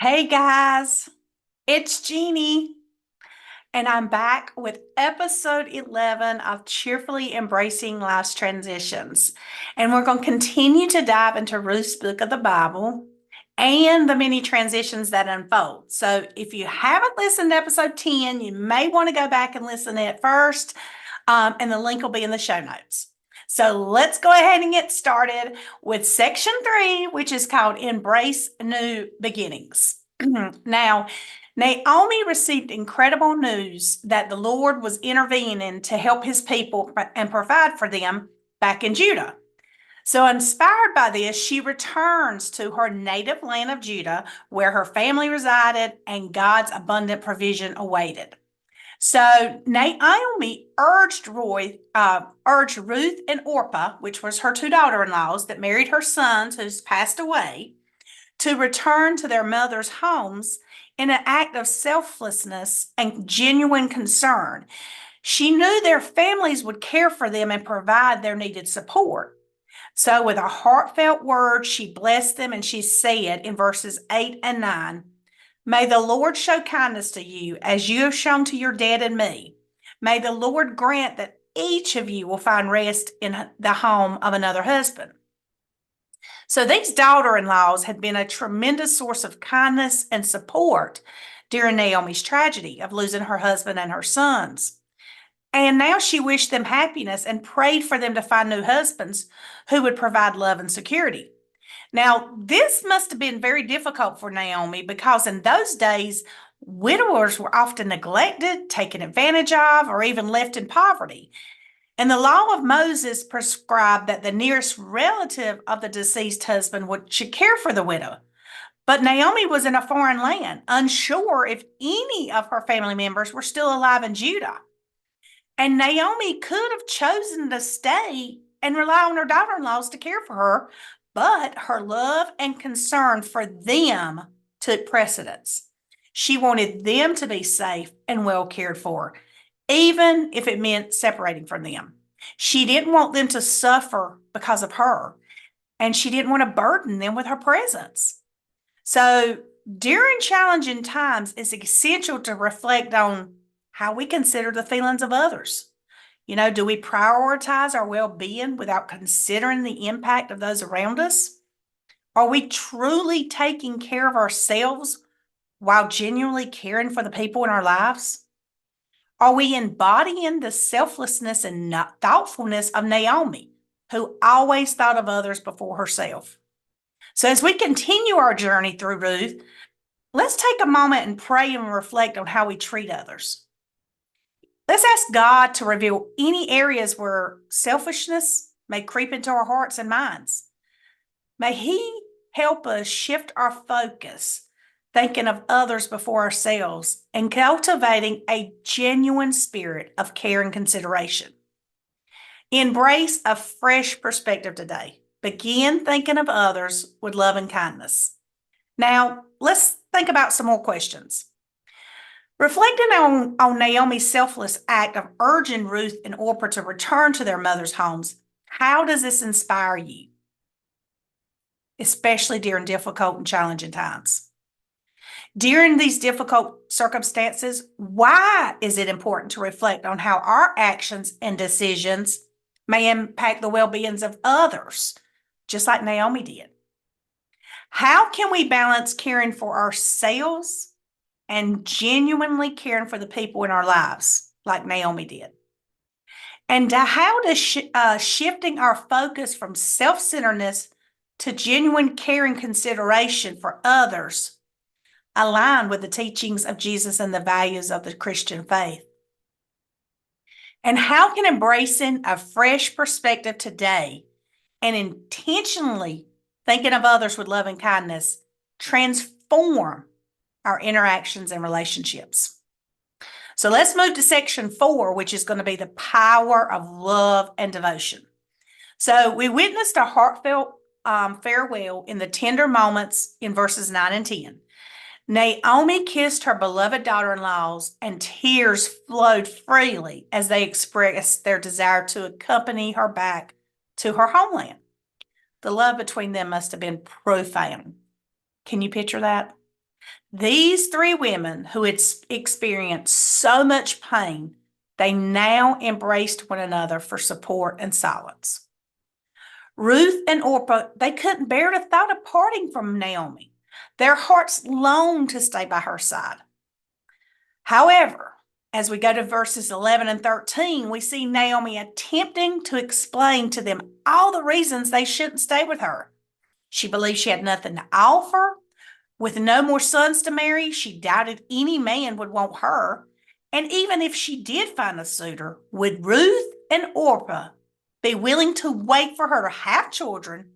Hey guys, it's Jeannie, and I'm back with episode 11 of Cheerfully Embracing Life's Transitions. And we're going to continue to dive into Ruth's book of the Bible and the many transitions that unfold. So if you haven't listened to episode 10, you may want to go back and listen to it first, and the link will be in the show notes. So let's go ahead and get started with section 3, which is called Embrace New Beginnings. Now, Naomi received incredible news that the Lord was intervening to help his people and provide for them back in Judah. So, inspired by this, she returns to her native land of Judah, where her family resided and God's abundant provision awaited. So Naomi urged Ruth and Orpah, which was her two daughter-in-laws that married her sons who's passed away, to return to their mother's homes in an act of selflessness and genuine concern. She knew their families would care for them and provide their needed support. So, with a heartfelt word, she blessed them and she said in verses 8 and 9, "May the Lord show kindness to you as you have shown to your dad and me. May the Lord grant that each of you will find rest in the home of another husband." So these daughter-in-laws had been a tremendous source of kindness and support during Naomi's tragedy of losing her husband and her sons. And now she wished them happiness and prayed for them to find new husbands who would provide love and security. Now, this must have been very difficult for Naomi because in those days, widowers were often neglected, taken advantage of, or even left in poverty. And the law of Moses prescribed that the nearest relative of the deceased husband should care for the widow. But Naomi was in a foreign land, unsure if any of her family members were still alive in Judah. And Naomi could have chosen to stay and rely on her daughter in laws to care for her, but her love and concern for them took precedence. She wanted them to be safe and well cared for, even if it meant separating from them. She didn't want them to suffer because of her, and she didn't want to burden them with her presence. So, during challenging times, it's essential to reflect on how we consider the feelings of others. Do we prioritize our well being without considering the impact of those around us? Are we truly taking care of ourselves while genuinely caring for the people in our lives? Are we embodying the selflessness and thoughtfulness of Naomi, who always thought of others before herself? So, as we continue our journey through Ruth, let's take a moment and pray and reflect on how we treat others. Let's ask God to reveal any areas where selfishness may creep into our hearts and minds. May He help us shift our focus, thinking of others before ourselves and cultivating a genuine spirit of care and consideration. Embrace a fresh perspective today. Begin thinking of others with love and kindness. Now, let's think about some more questions. Reflecting on Naomi's selfless act of urging Ruth and Orpah to return to their mother's homes, how does this inspire you, especially during difficult and challenging times? During these difficult circumstances, why is it important to reflect on how our actions and decisions may impact the well-being of others, just like Naomi did? How can we balance caring for ourselves and genuinely caring for the people in our lives, like Naomi did? And how does shifting our focus from self-centeredness to genuine care and consideration for others align with the teachings of Jesus and the values of the Christian faith? And how can embracing a fresh perspective today and intentionally thinking of others with love and kindness transform our interactions and relationships? So let's move to section 4, which is going to be the power of love and devotion. So we witnessed a heartfelt farewell in the tender moments in verses 9 and 10. Naomi kissed her beloved daughter-in-laws, and tears flowed freely as they expressed their desire to accompany her back to her homeland. The love between them must have been profound. Can you picture that? These three women who had experienced so much pain, they now embraced one another for support and silence. Ruth and Orpah, they couldn't bear the thought of parting from Naomi. Their hearts longed to stay by her side. However, as we go to verses 11 and 13, we see Naomi attempting to explain to them all the reasons they shouldn't stay with her. She believed she had nothing to offer. With no more sons to marry, she doubted any man would want her. And even if she did find a suitor, would Ruth and Orpah be willing to wait for her to have children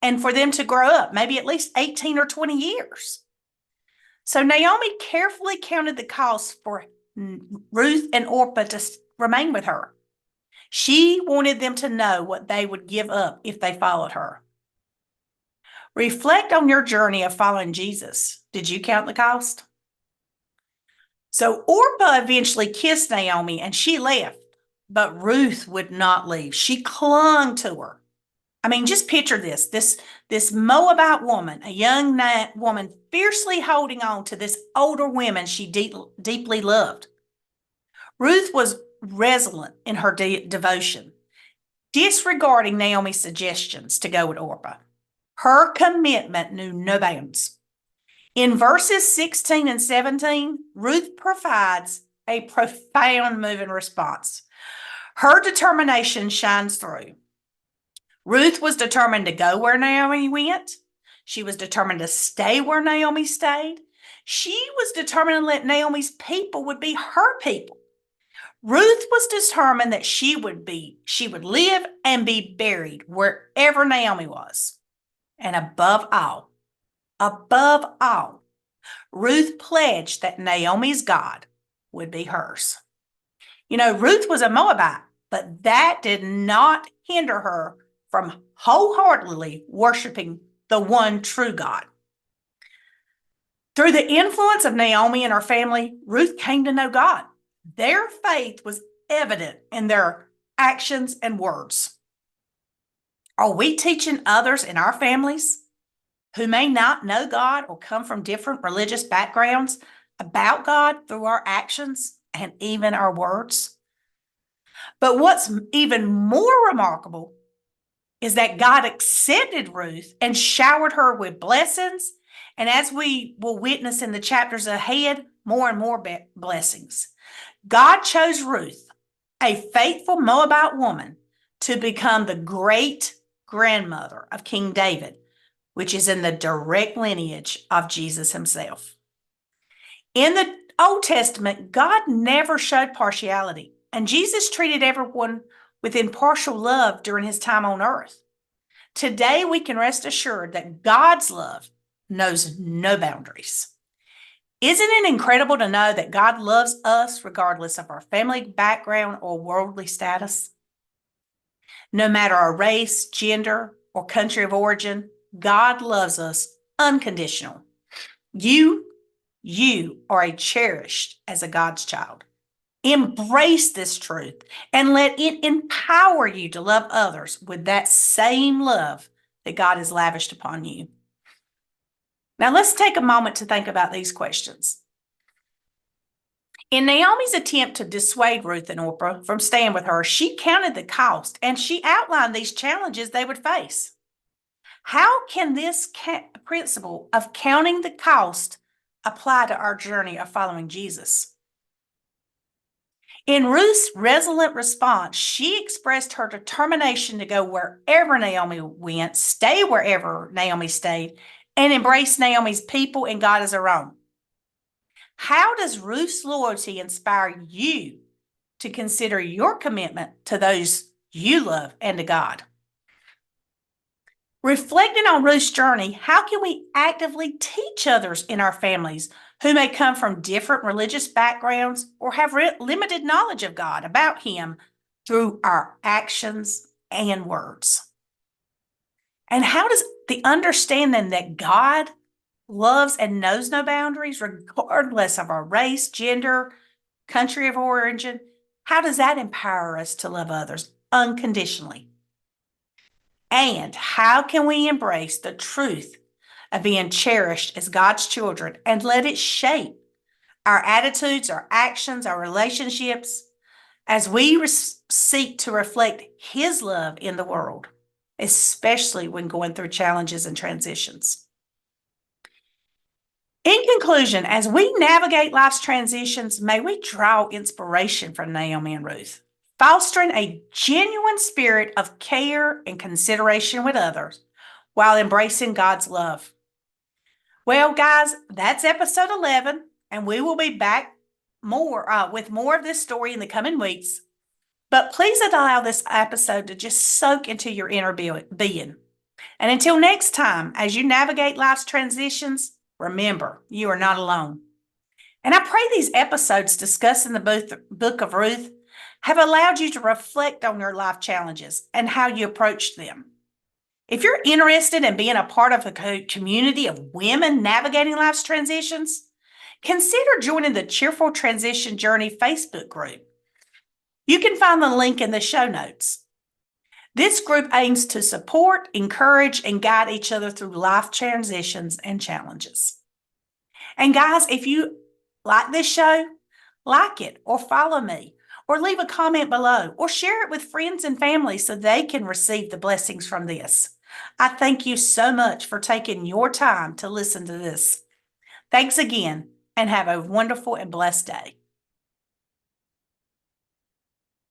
and for them to grow up, maybe at least 18 or 20 years? So Naomi carefully counted the cost for Ruth and Orpah to remain with her. She wanted them to know what they would give up if they followed her. Reflect on your journey of following Jesus. Did you count the cost? So Orpah eventually kissed Naomi and she left, but Ruth would not leave. She clung to her. I mean, just picture this Moabite woman, a young woman fiercely holding on to this older woman she deeply loved. Ruth was resolute in her devotion, disregarding Naomi's suggestions to go with Orpah. Her commitment knew no bounds. In verses 16 and 17, Ruth provides a profound moving response. Her determination shines through. Ruth was determined to go where Naomi went. She was determined to stay where Naomi stayed. She was determined to let Naomi's people would be her people. Ruth was determined that she would live and be buried wherever Naomi was. And above all, Ruth pledged that Naomi's God would be hers. You know, Ruth was a Moabite, but that did not hinder her from wholeheartedly worshiping the one true God. Through the influence of Naomi and her family, Ruth came to know God. Their faith was evident in their actions and words. Are we teaching others in our families who may not know God or come from different religious backgrounds about God through our actions and even our words? But what's even more remarkable is that God accepted Ruth and showered her with blessings. And as we will witness in the chapters ahead, more and more blessings. God chose Ruth, a faithful Moabite woman, to become the great grandmother of King David, which is in the direct lineage of Jesus himself. In the Old Testament, God never showed partiality, and Jesus treated everyone with impartial love during his time on earth. Today, we can rest assured that God's love knows no boundaries. Isn't it incredible to know that God loves us regardless of our family background or worldly status? No matter our race, gender, or country of origin, God loves us unconditional. You are cherished as a God's child. Embrace this truth and let it empower you to love others with that same love that God has lavished upon you. Now, let's take a moment to think about these questions. In Naomi's attempt to dissuade Ruth and Orpah from staying with her, she counted the cost and she outlined these challenges they would face. How can this principle of counting the cost apply to our journey of following Jesus? In Ruth's resolute response, she expressed her determination to go wherever Naomi went, stay wherever Naomi stayed, and embrace Naomi's people and God as her own. How does Ruth's loyalty inspire you to consider your commitment to those you love and to God? Reflecting on Ruth's journey, how can we actively teach others in our families who may come from different religious backgrounds or have limited knowledge of God about Him through our actions and words? And how does the understanding that God loves and knows no boundaries, regardless of our race, gender, country of origin, how does that empower us to love others unconditionally? And how can we embrace the truth of being cherished as God's children and let it shape our attitudes, our actions, our relationships as we seek to reflect His love in the world, especially when going through challenges and transitions. In conclusion, as we navigate life's transitions, may we draw inspiration from Naomi and Ruth, fostering a genuine spirit of care and consideration with others while embracing God's love. Well, guys, that's episode 11, and we will be back with more of this story in the coming weeks. But please allow this episode to just soak into your inner being. And until next time, as you navigate life's transitions, remember, you are not alone. And I pray these episodes discussing the Book of Ruth have allowed you to reflect on your life challenges and how you approached them. If you're interested in being a part of a community of women navigating life's transitions, consider joining the Cheerful Transition Journey Facebook group. You can find the link in the show notes. This group aims to support, encourage, and guide each other through life transitions and challenges. And guys, if you like this show, like it or follow me or leave a comment below or share it with friends and family so they can receive the blessings from this. I thank you so much for taking your time to listen to this. Thanks again and have a wonderful and blessed day.